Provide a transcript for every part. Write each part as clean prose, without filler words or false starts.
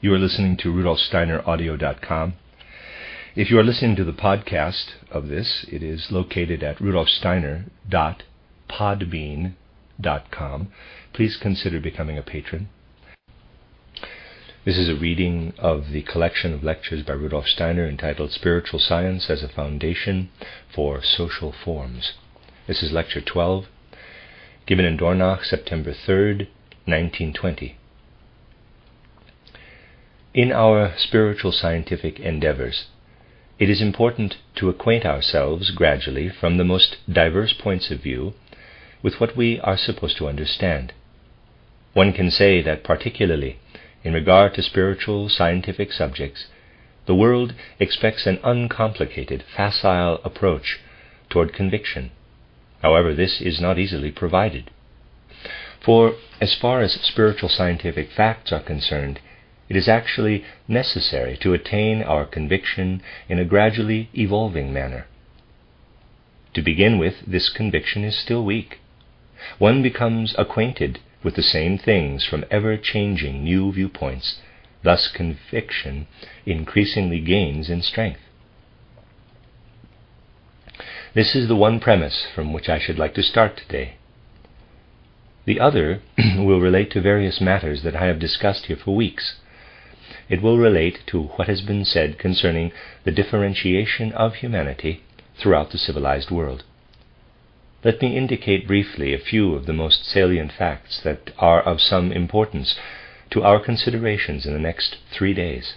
You are listening to RudolfSteinerAudio.com. If you are listening to the podcast of this, it is located at RudolfSteiner.podbean.com. Please consider becoming a patron. This is a reading of the collection of lectures by Rudolf Steiner entitled Spiritual Science as a Foundation for Social Forms. This is Lecture 12, given in Dornach, September 3rd, 1920. In our spiritual scientific endeavors, it is important to acquaint ourselves gradually from the most diverse points of view with what we are supposed to understand. One can say that particularly in regard to spiritual scientific subjects, the world expects an uncomplicated, facile approach toward conviction. However, this is not easily provided. For as far as spiritual scientific facts are concerned, it is actually necessary to attain our conviction in a gradually evolving manner. To begin with, this conviction is still weak. One becomes acquainted with the same things from ever-changing new viewpoints. Thus conviction increasingly gains in strength. This is the one premise from which I should like to start today. The other will relate to various matters that I have discussed here for weeks. It will relate to what has been said concerning the differentiation of humanity throughout the civilized world. Let me indicate briefly a few of the most salient facts that are of some importance to our considerations in the next 3 days.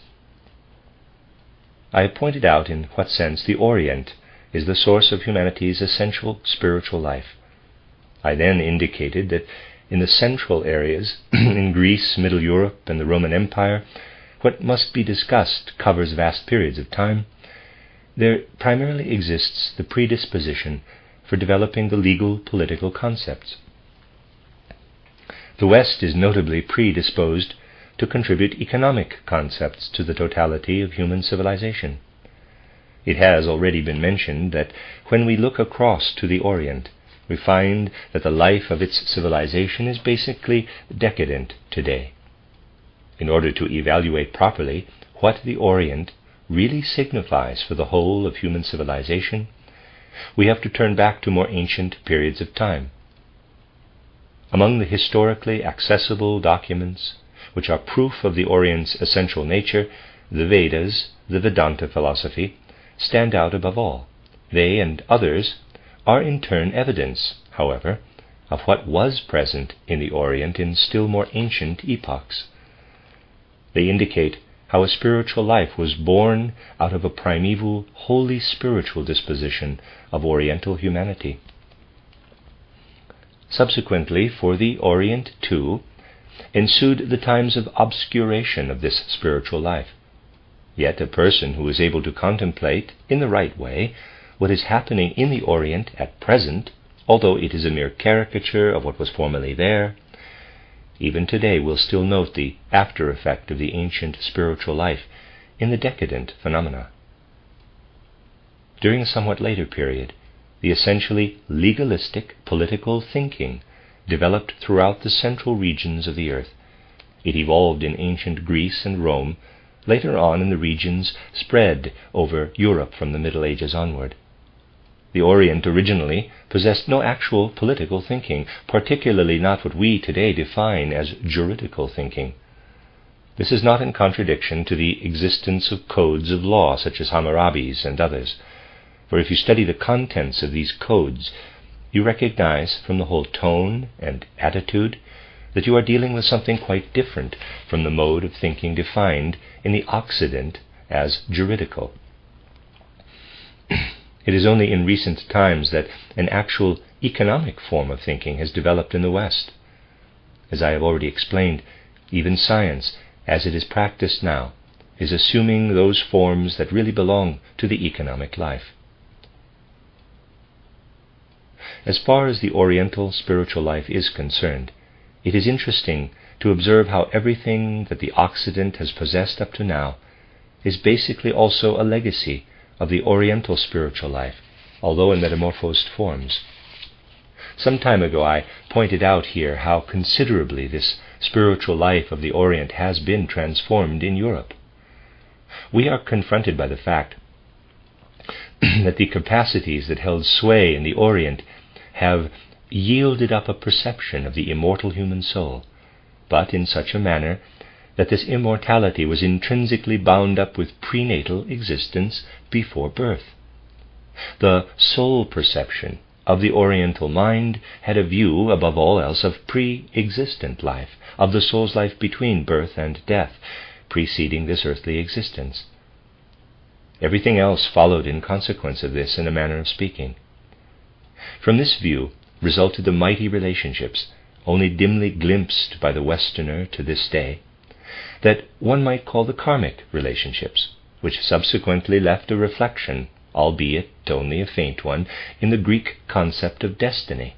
I have pointed out in what sense the Orient is the source of humanity's essential spiritual life. I then indicated that in the central areas, in Greece, Middle Europe, and the Roman Empire, what must be discussed covers vast periods of time. There primarily exists the predisposition for developing the legal political concepts. The West is notably predisposed to contribute economic concepts to the totality of human civilization. It has already been mentioned that when we look across to the Orient, we find that the life of its civilization is basically decadent today. In order to evaluate properly what the Orient really signifies for the whole of human civilization, we have to turn back to more ancient periods of time. Among the historically accessible documents which are proof of the Orient's essential nature, the Vedas, the Vedanta philosophy, stand out above all. They and others are in turn evidence, however, of what was present in the Orient in still more ancient epochs. They indicate how a spiritual life was born out of a primeval, wholly spiritual disposition of Oriental humanity. Subsequently, for the Orient too, ensued the times of obscuration of this spiritual life. Yet a person who is able to contemplate, in the right way, what is happening in the Orient at present, although it is a mere caricature of what was formerly there, even today will still note the after-effect of the ancient spiritual life in the decadent phenomena. During a somewhat later period, the essentially legalistic political thinking developed throughout the central regions of the earth. It evolved in ancient Greece and Rome, later on in the regions spread over Europe from the Middle Ages onward. The Orient originally possessed no actual political thinking, particularly not what we today define as juridical thinking. This is not in contradiction to the existence of codes of law such as Hammurabi's and others, for if you study the contents of these codes, you recognize from the whole tone and attitude that you are dealing with something quite different from the mode of thinking defined in the Occident as juridical. It is only in recent times that an actual economic form of thinking has developed in the West. As I have already explained, even science, as it is practiced now, is assuming those forms that really belong to the economic life. As far as the Oriental spiritual life is concerned, it is interesting to observe how everything that the Occident has possessed up to now is basically also a legacy of the Oriental spiritual life, although in metamorphosed forms. Some time ago I pointed out here how considerably this spiritual life of the Orient has been transformed in Europe. We are confronted by the fact that the capacities that held sway in the Orient have yielded up a perception of the immortal human soul, but in such a manner that this immortality was intrinsically bound up with prenatal existence before birth. The soul perception of the Oriental mind had a view, above all else, of pre-existent life, of the soul's life between birth and death, preceding this earthly existence. Everything else followed in consequence of this, in a manner of speaking. From this view resulted the mighty relationships, only dimly glimpsed by the Westerner to this day, that one might call the karmic relationships, which subsequently left a reflection, albeit only a faint one, in the Greek concept of destiny.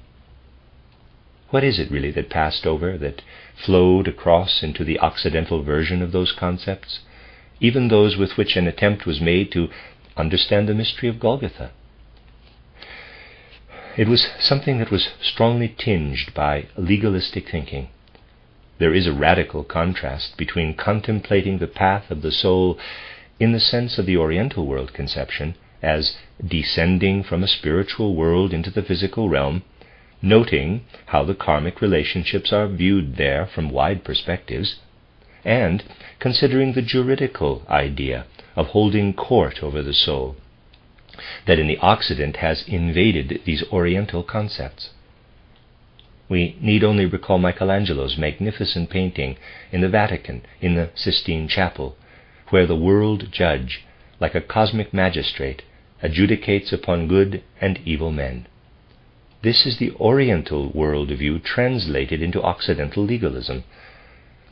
What is it really that passed over, that flowed across into the Occidental version of those concepts, even those with which an attempt was made to understand the mystery of Golgotha? It was something that was strongly tinged by legalistic thinking. There is a radical contrast between contemplating the path of the soul in the sense of the Oriental world conception, as descending from a spiritual world into the physical realm, noting how the karmic relationships are viewed there from wide perspectives, and considering the juridical idea of holding court over the soul, that in the Occident has invaded these Oriental concepts. We need only recall Michelangelo's magnificent painting in the Vatican, in the Sistine Chapel, where the world judge, like a cosmic magistrate, adjudicates upon good and evil men. This is the Oriental worldview translated into Occidental legalism.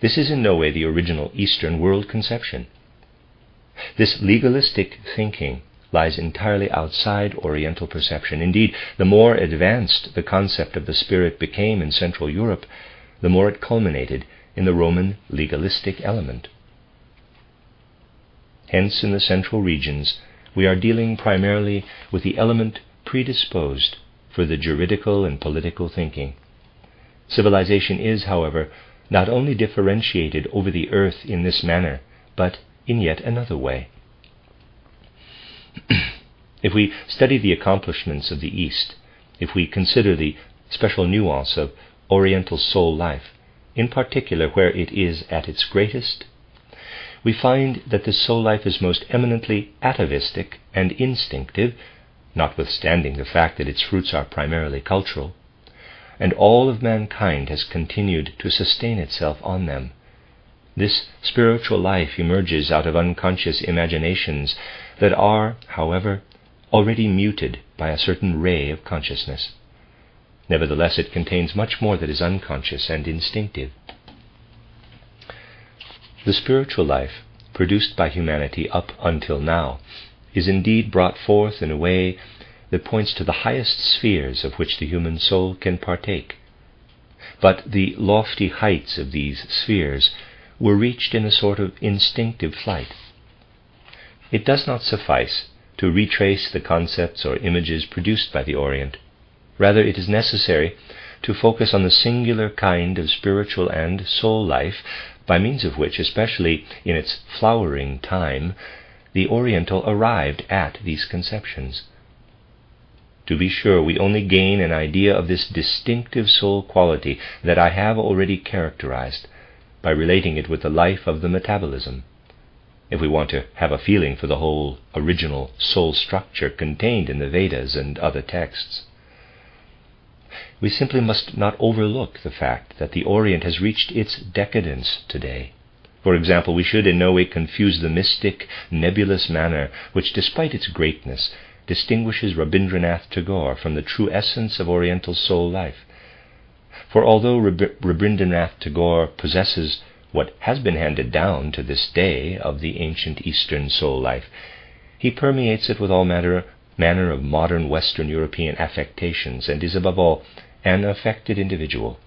This is in no way the original Eastern world conception. This legalistic thinking lies entirely outside Oriental perception. Indeed, the more advanced the concept of the spirit became in Central Europe, the more it culminated in the Roman legalistic element. Hence, in the central regions, we are dealing primarily with the element predisposed for the juridical and political thinking. Civilization is, however, not only differentiated over the earth in this manner, but in yet another way. If we study the accomplishments of the East, if we consider the special nuance of Oriental soul life, in particular where it is at its greatest, we find that the soul life is most eminently atavistic and instinctive, notwithstanding the fact that its fruits are primarily cultural, and all of mankind has continued to sustain itself on them. This spiritual life emerges out of unconscious imaginations that are, however, already muted by a certain ray of consciousness. Nevertheless, it contains much more that is unconscious and instinctive. The spiritual life produced by humanity up until now is indeed brought forth in a way that points to the highest spheres of which the human soul can partake. But the lofty heights of these spheres were reached in a sort of instinctive flight. It does not suffice to retrace the concepts or images produced by the Orient. Rather, it is necessary to focus on the singular kind of spiritual and soul life by means of which, especially in its flowering time, the Oriental arrived at these conceptions. To be sure, we only gain an idea of this distinctive soul quality that I have already characterized by relating it with the life of the metabolism. If we want to have a feeling for the whole original soul structure contained in the Vedas and other texts, we simply must not overlook the fact that the Orient has reached its decadence today. For example, we should in no way confuse the mystic, nebulous manner which, despite its greatness, distinguishes Rabindranath Tagore from the true essence of Oriental soul life. For although Rabindranath Tagore possesses what has been handed down to this day of the ancient Eastern soul life, he permeates it with all manner of modern Western European affectations, and is above all an affected individual.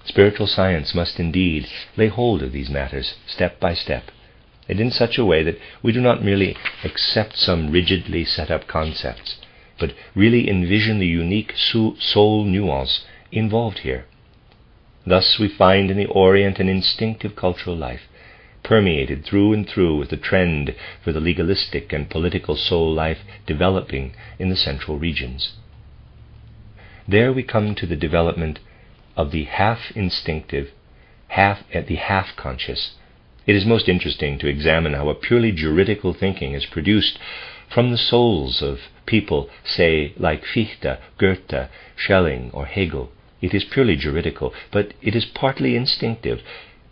Spiritual science must indeed lay hold of these matters step by step, and in such a way that we do not merely accept some rigidly set up concepts, but really envision the unique soul nuance involved here. Thus we find in the Orient an instinctive cultural life, permeated through and through with the trend for the legalistic and political soul life developing in the central regions. There we come to the development of the half-instinctive, half-conscious. It is most interesting to examine how a purely juridical thinking is produced from the souls of people, say, like Fichte, Goethe, Schelling, or Hegel. It is purely juridical, but it is partly instinctive,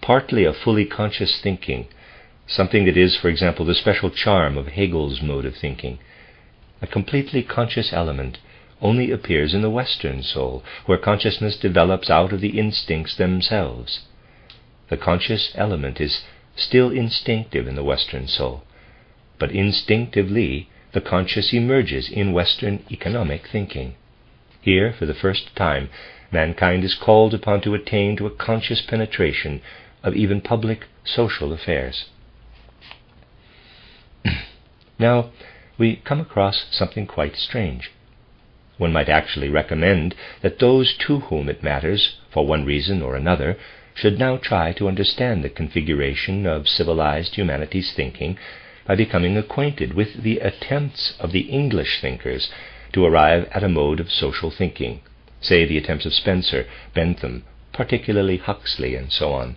partly a fully conscious thinking, something that is, for example, the special charm of Hegel's mode of thinking. A completely conscious element only appears in the Western soul, where consciousness develops out of the instincts themselves. The conscious element is still instinctive in the Western soul, but instinctively the conscious emerges in Western economic thinking. Here, for the first time, mankind is called upon to attain to a conscious penetration of even public social affairs. Now, we come across something quite strange. One might actually recommend that those to whom it matters, for one reason or another, should now try to understand the configuration of civilized humanity's thinking by becoming acquainted with the attempts of the English thinkers to arrive at a mode of social thinking, say the attempts of Spencer, Bentham, particularly Huxley, and so on.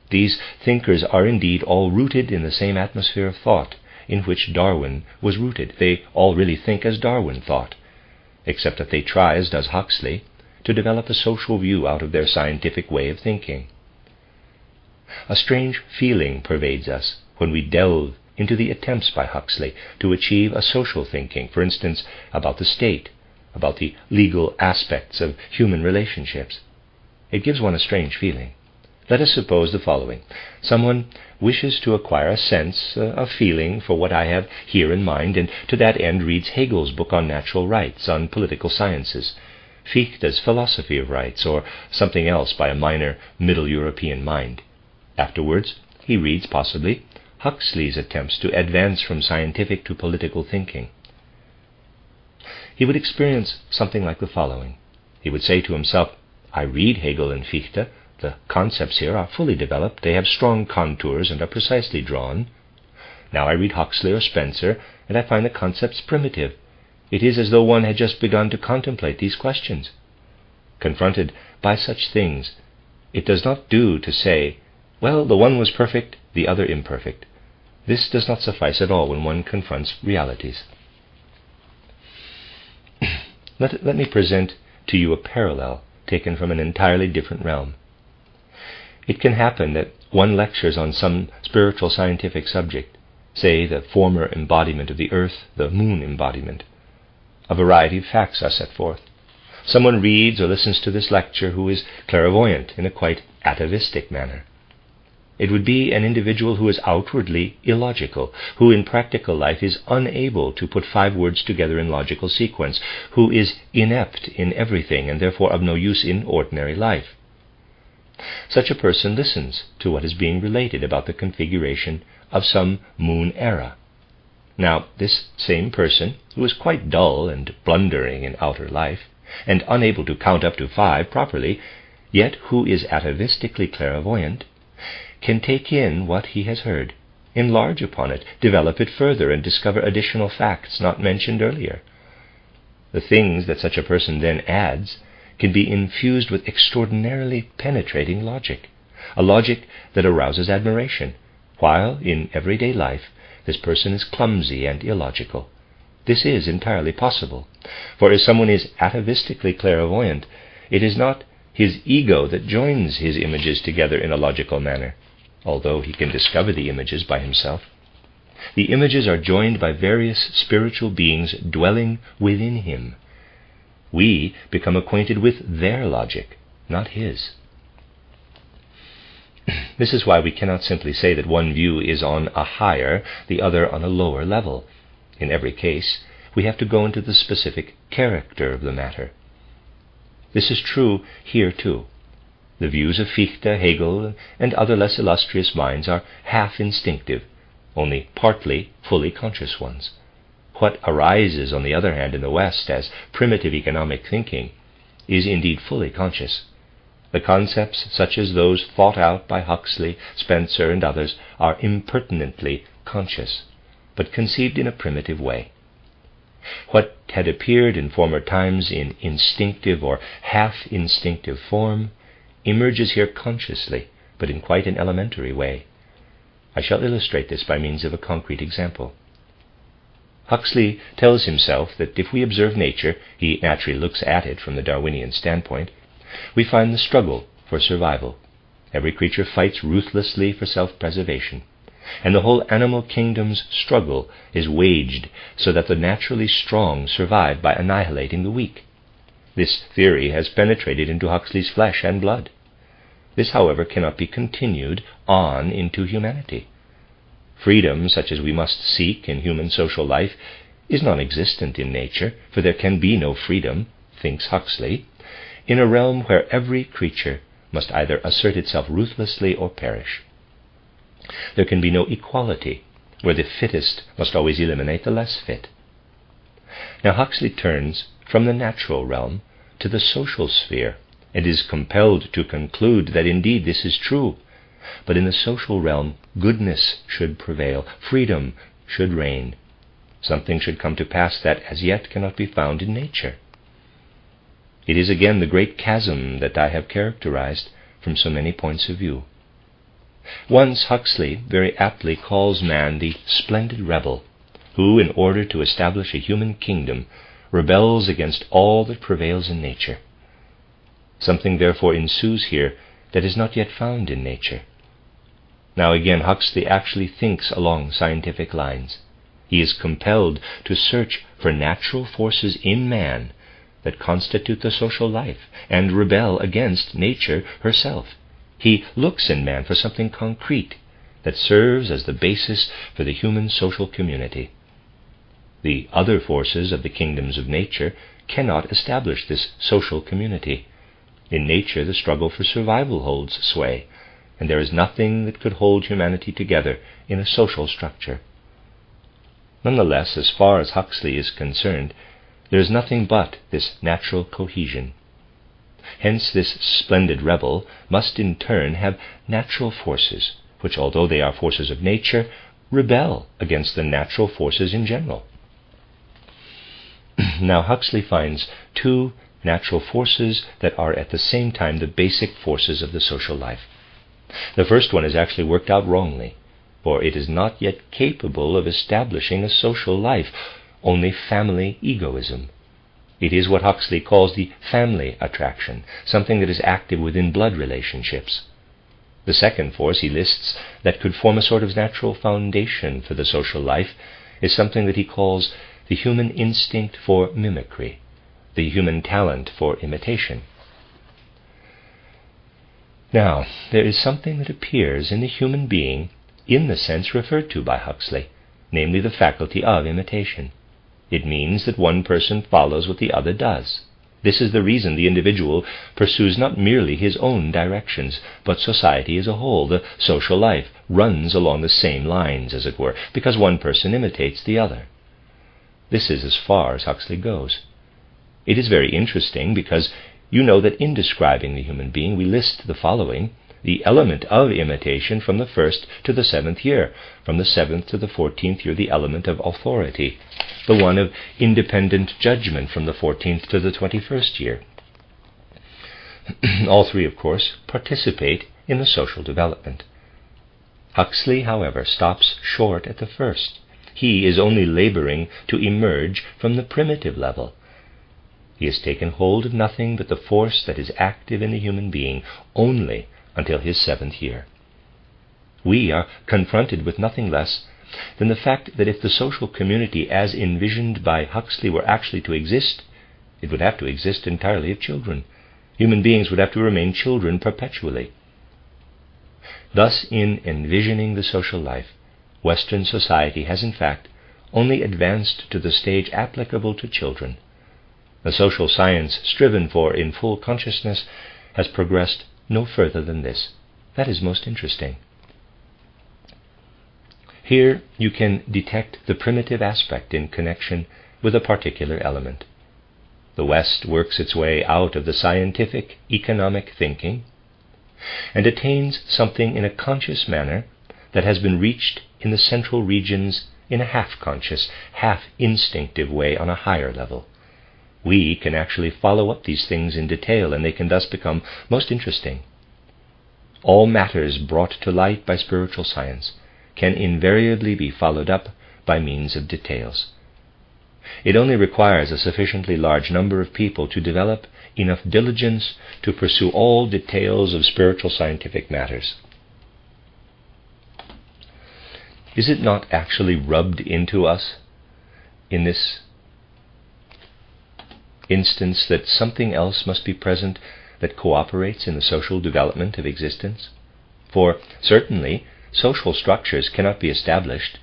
These thinkers are indeed all rooted in the same atmosphere of thought in which Darwin was rooted. They all really think as Darwin thought, except that they try, as does Huxley, to develop a social view out of their scientific way of thinking. A strange feeling pervades us when we delve into the attempts by Huxley to achieve a social thinking, for instance, about the state, about the legal aspects of human relationships. It gives one a strange feeling. Let us suppose the following. Someone wishes to acquire a sense, a feeling for what I have here in mind, and to that end reads Hegel's book on natural rights, on political sciences, Fichte's philosophy of rights, or something else by a minor Middle European mind. Afterwards, he reads, possibly, Huxley's attempts to advance from scientific to political thinking. He would experience something like the following. He would say to himself, I read Hegel and Fichte. The concepts here are fully developed. They have strong contours and are precisely drawn. Now I read Huxley or Spencer, and I find the concepts primitive. It is as though one had just begun to contemplate these questions. Confronted by such things, it does not do to say, well, the one was perfect, the other imperfect. This does not suffice at all when one confronts realities. Let me present to you a parallel taken from an entirely different realm. It can happen that one lectures on some spiritual scientific subject, say the former embodiment of the earth, the moon embodiment. A variety of facts are set forth. Someone reads or listens to this lecture who is clairvoyant in a quite atavistic manner. It would be an individual who is outwardly illogical, who in practical life is unable to put 5 words together in logical sequence, who is inept in everything and therefore of no use in ordinary life. Such a person listens to what is being related about the configuration of some moon era. Now, this same person, who is quite dull and blundering in outer life, and unable to count up to 5 properly, yet who is atavistically clairvoyant, can take in what he has heard, enlarge upon it, develop it further, and discover additional facts not mentioned earlier. The things that such a person then adds can be infused with extraordinarily penetrating logic, a logic that arouses admiration, while in everyday life this person is clumsy and illogical. This is entirely possible, for if someone is atavistically clairvoyant, it is not his ego that joins his images together in a logical manner, although he can discover the images by himself. The images are joined by various spiritual beings dwelling within him. We become acquainted with their logic, not his. This is why we cannot simply say that one view is on a higher, the other on a lower level. In every case, we have to go into the specific character of the matter. This is true here too. The views of Fichte, Hegel, and other less illustrious minds are half instinctive, only partly fully conscious ones, what arises, on the other hand, in the West as primitive economic thinking is indeed fully conscious. The concepts such as those thought out by Huxley, Spencer, and others are impertinently conscious, but conceived in a primitive way. What had appeared in former times in instinctive or half-instinctive form emerges here consciously, but in quite an elementary way. I shall illustrate this by means of a concrete example. Huxley tells himself that if we observe nature, he naturally looks at it from the Darwinian standpoint, we find the struggle for survival. Every creature fights ruthlessly for self-preservation, and the whole animal kingdom's struggle is waged so that the naturally strong survive by annihilating the weak. This theory has penetrated into Huxley's flesh and blood. This, however, cannot be continued on into humanity. Freedom, such as we must seek in human social life, is non-existent in nature, for there can be no freedom, thinks Huxley, in a realm where every creature must either assert itself ruthlessly or perish. There can be no equality, where the fittest must always eliminate the less fit. Now Huxley turns from the natural realm to the social sphere, and is compelled to conclude that indeed this is true. But in the social realm, goodness should prevail, freedom should reign. Something should come to pass that as yet cannot be found in nature. It is again the great chasm that I have characterized from so many points of view. Once Huxley very aptly calls man the splendid rebel, who, in order to establish a human kingdom, rebels against all that prevails in nature. Something therefore ensues here that is not yet found in nature. Now again, Huxley actually thinks along scientific lines. He is compelled to search for natural forces in man that constitute the social life and rebel against nature herself. He looks in man for something concrete that serves as the basis for the human social community. The other forces of the kingdoms of nature cannot establish this social community. In nature, the struggle for survival holds sway, and there is nothing that could hold humanity together in a social structure. Nonetheless, as far as Huxley is concerned, there is nothing but this natural cohesion. Hence this splendid rebel must in turn have natural forces, which, although they are forces of nature, rebel against the natural forces in general. Now Huxley finds two natural forces that are at the same time the basic forces of the social life. The first one is actually worked out wrongly, for it is not yet capable of establishing a social life, only family egoism. It is what Huxley calls the family attraction, something that is active within blood relationships. The second force he lists that could form a sort of natural foundation for the social life is something that he calls the human instinct for mimicry, the human talent for imitation. Now, there is something that appears in the human being in the sense referred to by Huxley, namely the faculty of imitation. It means that one person follows what the other does. This is the reason the individual pursues not merely his own directions, but society as a whole. The social life runs along the same lines, as it were, because one person imitates the other. This is as far as Huxley goes. It is very interesting because you know that in describing the human being we list the following: the element of imitation from the 1st to the 7th year, from the 7th to the 14th year the element of authority, the one of independent judgment from the 14th to the 21st year. All three, of course, participate in the social development. Huxley, however, stops short at the first. He is only laboring to emerge from the primitive level. He has taken hold of nothing but the force that is active in the human being only until his 7th year. We are confronted with nothing less than the fact that if the social community as envisioned by Huxley were actually to exist, it would have to exist entirely of children. Human beings would have to remain children perpetually. Thus, in envisioning the social life, Western society has in fact only advanced to the stage applicable to children. The social science striven for in full consciousness has progressed no further than this. That is most interesting. Here you can detect the primitive aspect in connection with a particular element. The West works its way out of the scientific, economic thinking and attains something in a conscious manner that has been reached in the central regions in a half-conscious, half-instinctive way on a higher level. We can actually follow up these things in detail, and they can thus become most interesting. All matters brought to light by spiritual science can invariably be followed up by means of details. It only requires a sufficiently large number of people to develop enough diligence to pursue all details of spiritual scientific matters. Is it not actually rubbed into us in this instance that something else must be present that cooperates in the social development of existence? For certainly social structures cannot be established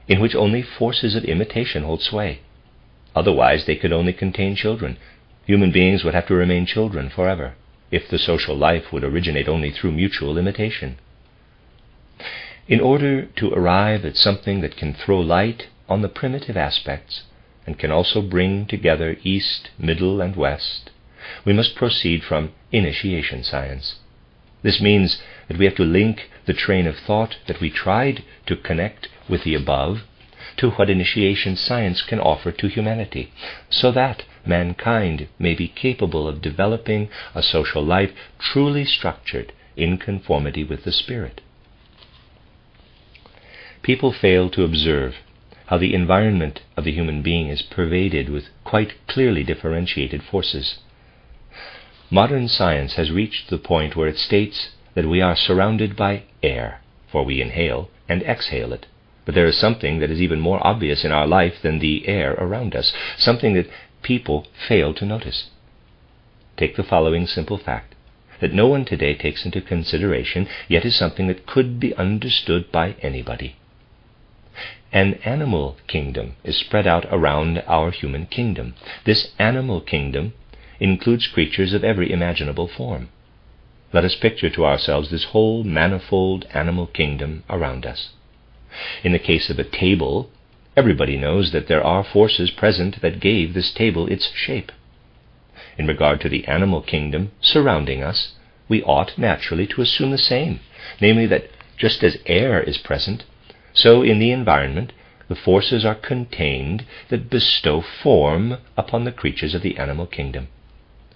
in which only forces of imitation hold sway. Otherwise they could only contain children. Human beings would have to remain children forever, if the social life would originate only through mutual imitation. In order to arrive at something that can throw light on the primitive aspects and can also bring together East, Middle, and West, we must proceed from initiation science. This means that we have to link the train of thought that we tried to connect with the above to what initiation science can offer to humanity, so that mankind may be capable of developing a social life truly structured in conformity with the Spirit. People fail to observe how the environment of the human being is pervaded with quite clearly differentiated forces. Modern science has reached the point where it states that we are surrounded by air, for we inhale and exhale it. But there is something that is even more obvious in our life than the air around us, something that people fail to notice. Take the following simple fact, that no one today takes into consideration, yet is something that could be understood by anybody. An animal kingdom is spread out around our human kingdom. This animal kingdom includes creatures of every imaginable form. Let us picture to ourselves this whole manifold animal kingdom around us. In the case of a table, everybody knows that there are forces present that gave this table its shape. In regard to the animal kingdom surrounding us, we ought naturally to assume the same, namely that just as air is present, so in the environment the forces are contained that bestow form upon the creatures of the animal kingdom.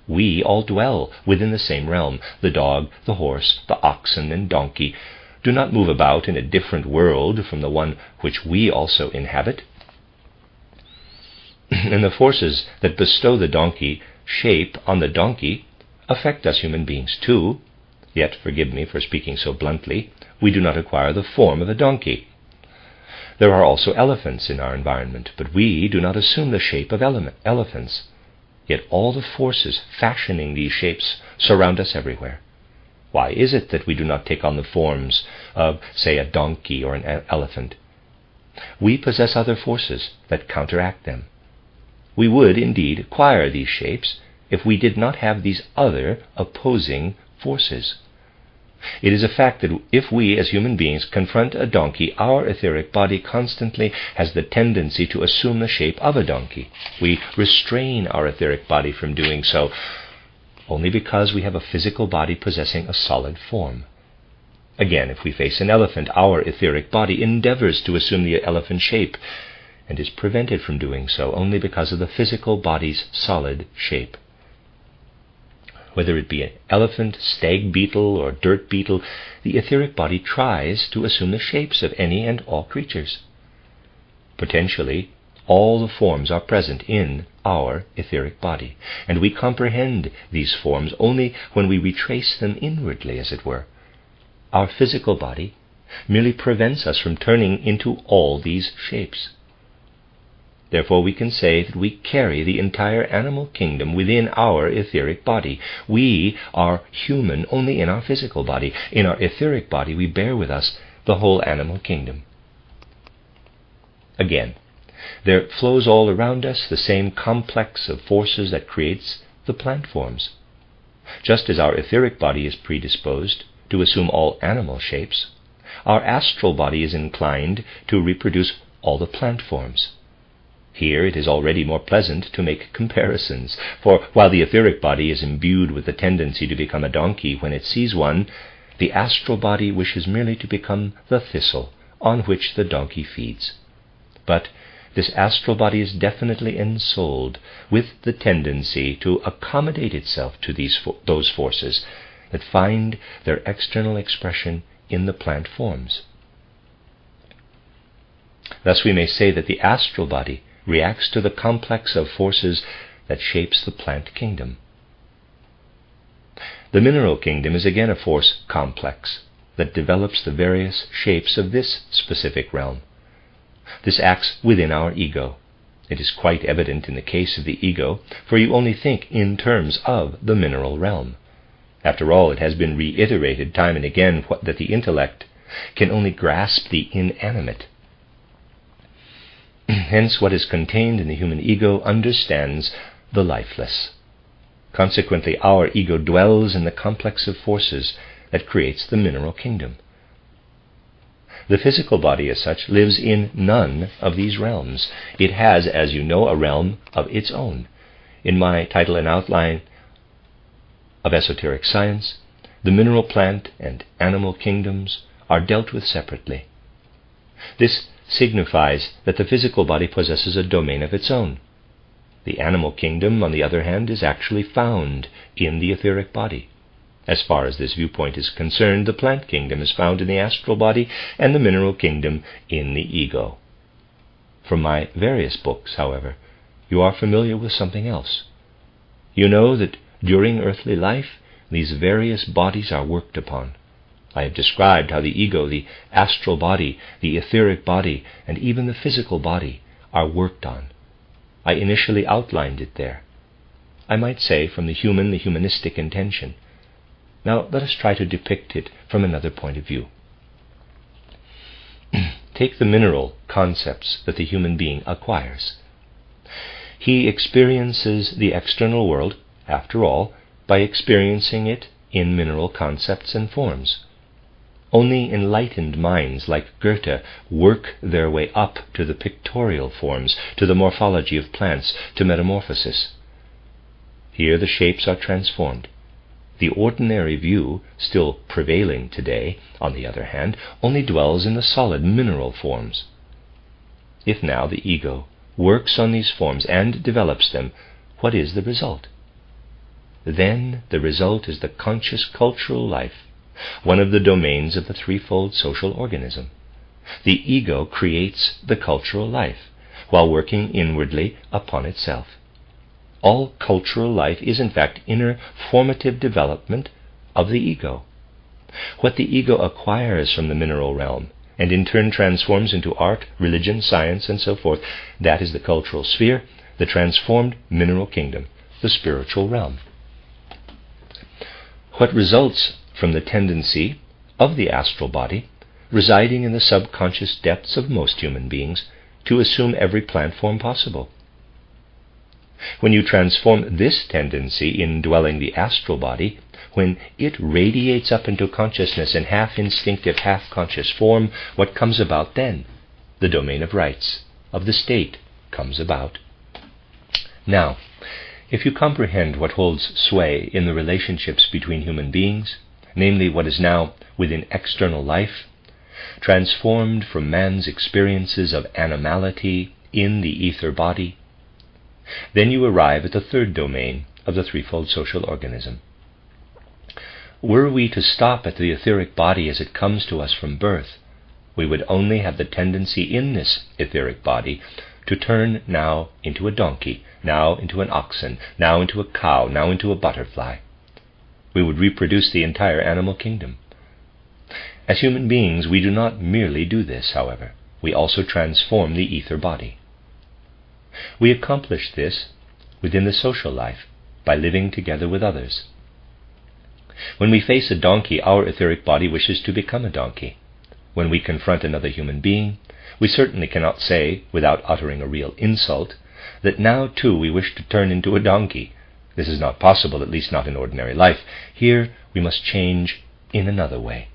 We all dwell within the same realm. The dog, the horse, the oxen, and donkey do not move about in a different world from the one which we also inhabit. And the forces that bestow the donkey shape on the donkey affect us human beings too. Yet, forgive me for speaking so bluntly, we do not acquire the form of a donkey. There are also elephants in our environment, but we do not assume the shape of elephants. Yet all the forces fashioning these shapes surround us everywhere. Why is it that we do not take on the forms of, say, a donkey or an elephant? We possess other forces that counteract them. We would indeed acquire these shapes if we did not have these other opposing forces. It is a fact that if we as human beings confront a donkey, our etheric body constantly has the tendency to assume the shape of a donkey. We restrain our etheric body from doing so, only because we have a physical body possessing a solid form. Again, if we face an elephant, our etheric body endeavors to assume the elephant shape, and is prevented from doing so only because of the physical body's solid shape. Whether it be an elephant, stag beetle, or dirt beetle, the etheric body tries to assume the shapes of any and all creatures. Potentially, all the forms are present in our etheric body, and we comprehend these forms only when we retrace them inwardly, as it were. Our physical body merely prevents us from turning into all these shapes. Therefore we can say that we carry the entire animal kingdom within our etheric body. We are human only in our physical body. In our etheric body we bear with us the whole animal kingdom. Again, there flows all around us the same complex of forces that creates the plant forms. Just as our etheric body is predisposed to assume all animal shapes, our astral body is inclined to reproduce all the plant forms. Here it is already more pleasant to make comparisons, for while the etheric body is imbued with the tendency to become a donkey when it sees one, the astral body wishes merely to become the thistle on which the donkey feeds. But this astral body is definitely ensouled with the tendency to accommodate itself to those forces that find their external expression in the plant forms. Thus we may say that the astral body reacts to the complex of forces that shapes the plant kingdom. The mineral kingdom is again a force complex that develops the various shapes of this specific realm. This acts within our ego. It is quite evident in the case of the ego, for you only think in terms of the mineral realm. After all, it has been reiterated time and again that the intellect can only grasp the inanimate. Hence, what is contained in the human ego understands the lifeless. Consequently, our ego dwells in the complex of forces that creates the mineral kingdom. The physical body, as such, lives in none of these realms. It has, as you know, a realm of its own. In my title and outline of esoteric science, the mineral, plant, and animal kingdoms are dealt with separately. This signifies that the physical body possesses a domain of its own. The animal kingdom, on the other hand, is actually found in the etheric body. As far as this viewpoint is concerned, the plant kingdom is found in the astral body and the mineral kingdom in the ego. From my various books, however, you are familiar with something else. You know that during earthly life, these various bodies are worked upon. I have described how the ego, the astral body, the etheric body, and even the physical body are worked on. I initially outlined it there. I might say from the humanistic intention. Now let us try to depict it from another point of view. Take the mineral concepts that the human being acquires. He experiences the external world, after all, by experiencing it in mineral concepts and forms. Only enlightened minds like Goethe work their way up to the pictorial forms, to the morphology of plants, to metamorphosis. Here the shapes are transformed. The ordinary view, still prevailing today, on the other hand, only dwells in the solid mineral forms. If now the ego works on these forms and develops them, what is the result? Then the result is the conscious cultural life, one of the domains of the threefold social organism. The ego creates the cultural life, while working inwardly upon itself. All cultural life is in fact inner formative development of the ego. What the ego acquires from the mineral realm, and in turn transforms into art, religion, science, and so forth, that is the cultural sphere, the transformed mineral kingdom, the spiritual realm. What results from the tendency of the astral body, residing in the subconscious depths of most human beings, to assume every plant form possible? When you transform this tendency in dwelling the astral body, when it radiates up into consciousness in half-instinctive, half-conscious form, what comes about then? The domain of rights, of the state, comes about. Now, if you comprehend what holds sway in the relationships between human beings, namely what is now within external life, transformed from man's experiences of animality in the ether body, then you arrive at the third domain of the threefold social organism. Were we to stop at the etheric body as it comes to us from birth, we would only have the tendency in this etheric body to turn now into a donkey, now into an oxen, now into a cow, now into a butterfly. We would reproduce the entire animal kingdom. As human beings, we do not merely do this, however. We also transform the ether body. We accomplish this within the social life by living together with others. When we face a donkey, our etheric body wishes to become a donkey. When we confront another human being, we certainly cannot say, without uttering a real insult, that now too we wish to turn into a donkey. This is not possible, at least not in ordinary life. Here we must change in another way.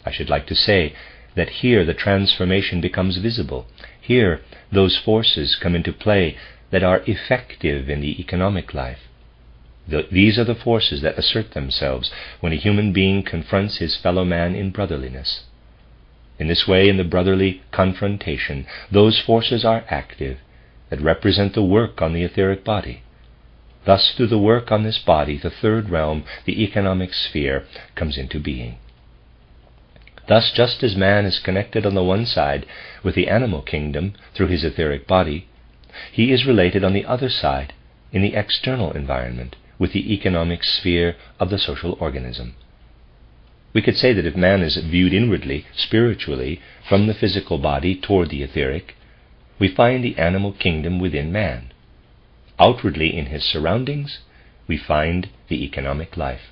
I should like to say that here the transformation becomes visible. Here those forces come into play that are effective in the economic life. These are the forces that assert themselves when a human being confronts his fellow man in brotherliness. In this way, in the brotherly confrontation, those forces are active that represent the work on the etheric body. Thus, through the work on this body, the third realm, the economic sphere, comes into being. Thus, just as man is connected on the one side with the animal kingdom through his etheric body, he is related on the other side, in the external environment, with the economic sphere of the social organism. We could say that if man is viewed inwardly, spiritually, from the physical body toward the etheric, we find the animal kingdom within man. Outwardly in his surroundings, we find the economic life.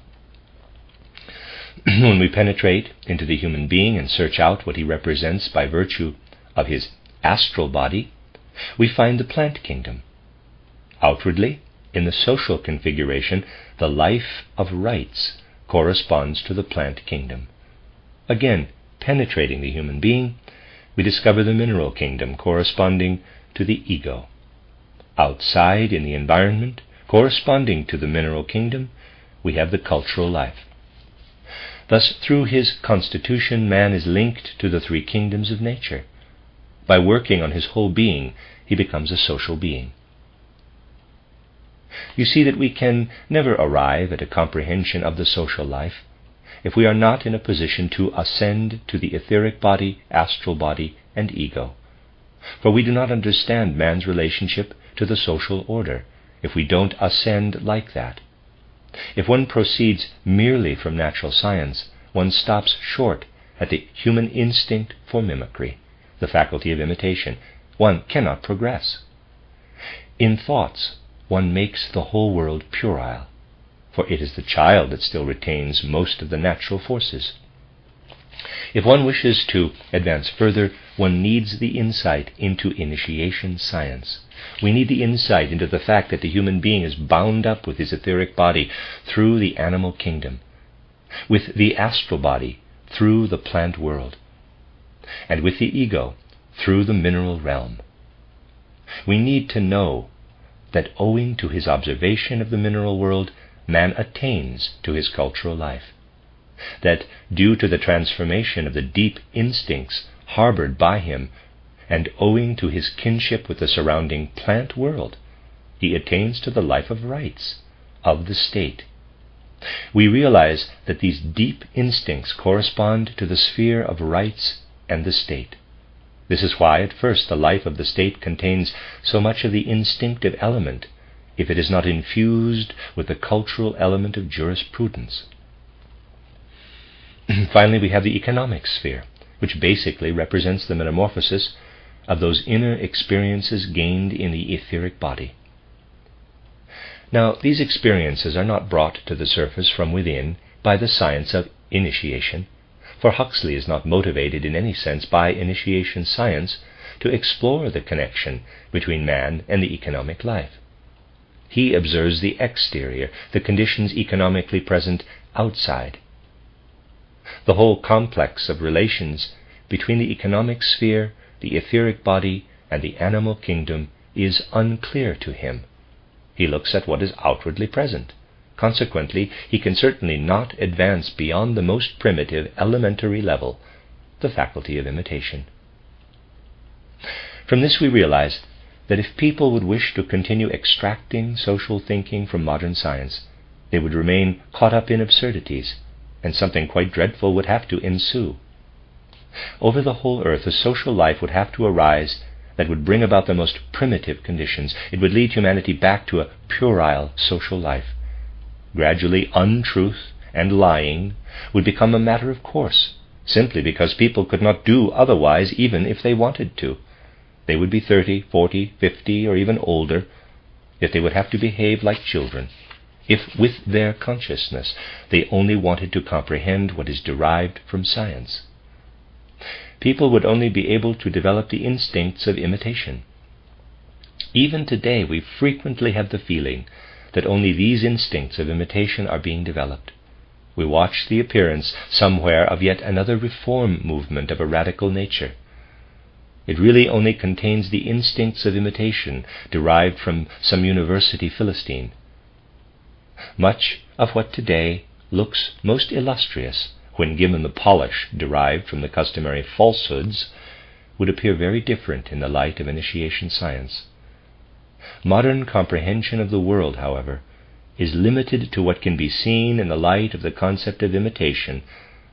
When we penetrate into the human being and search out what he represents by virtue of his astral body, we find the plant kingdom. Outwardly, in the social configuration, the life of rights corresponds to the plant kingdom. Again, penetrating the human being, we discover the mineral kingdom corresponding to the ego. Outside, in the environment, corresponding to the mineral kingdom, we have the cultural life. Thus, through his constitution, man is linked to the three kingdoms of nature. By working on his whole being, he becomes a social being. You see that we can never arrive at a comprehension of the social life if we are not in a position to ascend to the etheric body, astral body, and ego. For we do not understand man's relationship to the social order if we don't ascend like that. If one proceeds merely from natural science, one stops short at the human instinct for mimicry, the faculty of imitation. One cannot progress. In thoughts, one makes the whole world puerile, for it is the child that still retains most of the natural forces. If one wishes to advance further, one needs the insight into initiation science. We need the insight into the fact that the human being is bound up with his etheric body through the animal kingdom, with the astral body through the plant world, and with the ego through the mineral realm. We need to know that owing to his observation of the mineral world, man attains to his cultural life. That due to the transformation of the deep instincts harbored by him, and owing to his kinship with the surrounding plant world, he attains to the life of rights, of the state. We realize that these deep instincts correspond to the sphere of rights and the state. This is why at first the life of the state contains so much of the instinctive element, if it is not infused with the cultural element of jurisprudence. Finally, we have the economic sphere, which basically represents the metamorphosis of those inner experiences gained in the etheric body. Now, these experiences are not brought to the surface from within by the science of initiation, for Huxley is not motivated in any sense by initiation science to explore the connection between man and the economic life. He observes the exterior, the conditions economically present outside. The whole complex of relations between the economic sphere, the etheric body, and the animal kingdom is unclear to him. He looks at what is outwardly present. Consequently, he can certainly not advance beyond the most primitive, elementary level, the faculty of imitation. From this we realize that if people would wish to continue extracting social thinking from modern science, they would remain caught up in absurdities, and something quite dreadful would have to ensue. Over the whole earth, a social life would have to arise that would bring about the most primitive conditions. It would lead humanity back to a puerile social life. Gradually, untruth and lying would become a matter of course, simply because people could not do otherwise even if they wanted to. They would be 30, 40, 50, or even older, yet they would have to behave like children, if with their consciousness they only wanted to comprehend what is derived from science. People would only be able to develop the instincts of imitation. Even today we frequently have the feeling that only these instincts of imitation are being developed. we watch the appearance somewhere of yet another reform movement of a radical nature. It really only contains the instincts of imitation derived from some university Philistine. Much of what today looks most illustrious, when given the polish derived from the customary falsehoods, would appear very different in the light of initiation science. Modern comprehension of the world, however, is limited to what can be seen in the light of the concept of imitation,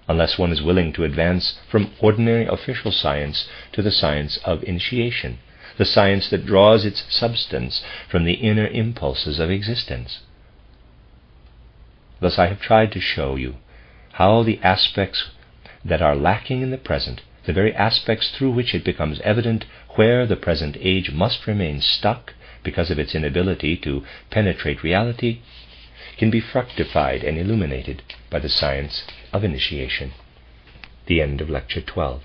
unless one is willing to advance from ordinary official science to the science of initiation, the science that draws its substance from the inner impulses of existence. Thus I have tried to show you how the aspects that are lacking in the present, the very aspects through which it becomes evident where the present age must remain stuck because of its inability to penetrate reality, can be fructified and illuminated by the science of initiation. The end of Lecture 12.